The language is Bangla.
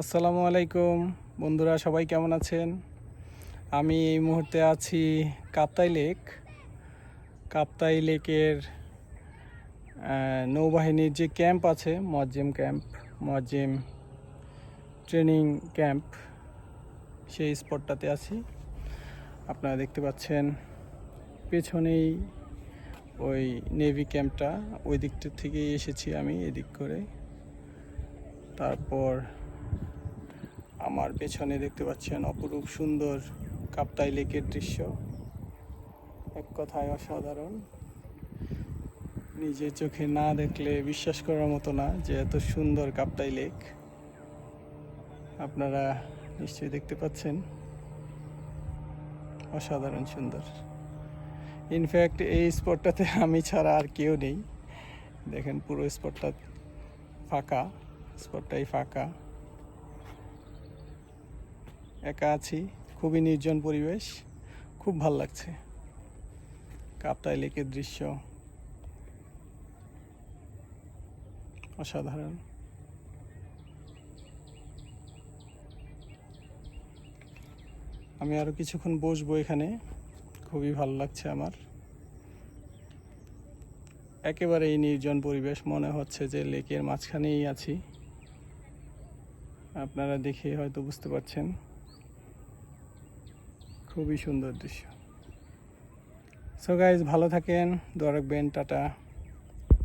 আসসালামু আলাইকুম বন্ধুরা, সবাই কেমন আছেন? আমি এই মুহূর্তে আছি কাপ্তাই লেক। কাপ্তাই লেকের নৌবাহিনীর যে ক্যাম্প আছে, মজ্জিম ট্রেনিং ক্যাম্প, সেই স্পটটাতে আছি। আপনারা দেখতে পাচ্ছেন পেছনেই ওই নেভি ক্যাম্পটা। ওই দিকটা থেকেই এসেছি আমি এদিক করে। তারপর আমার পেছনে দেখতে পাচ্ছেন অপরূপ সুন্দর কাপ্তাই লেকের দৃশ্য। এক কথায় অসাধারণ। নিজের চোখে না দেখলে বিশ্বাস করার মতো না যে এত সুন্দর কাপ্তাই লেক। আপনারা নিশ্চয়ই দেখতে পাচ্ছেন, অসাধারণ সুন্দর। ইনফ্যাক্ট এই স্পটটাতে আমি ছাড়া আর কেউ নেই। দেখেন পুরো স্পটটা ফাঁকা, স্পটটাই ফাঁকা, একা আছি। খুবই নির্জন পরিবেশ, খুব ভাল লাগছে। কাপ্তাই লেকের দৃশ্য অসাধারণ। আমি আরও কিছুক্ষণ বসবো এখানে, খুবই ভালো লাগছে আমার। একেবারে এই নির্জন পরিবেশ, মনে হচ্ছে যে লেকের মাঝখানেই আছি। আপনারা দেখে হয়তো বুঝতে পারছেন, খুবই সুন্দর দৃশ্য। সো গাইজ, ভালো থাকেন, দোয়া রাখবেন, টাটা।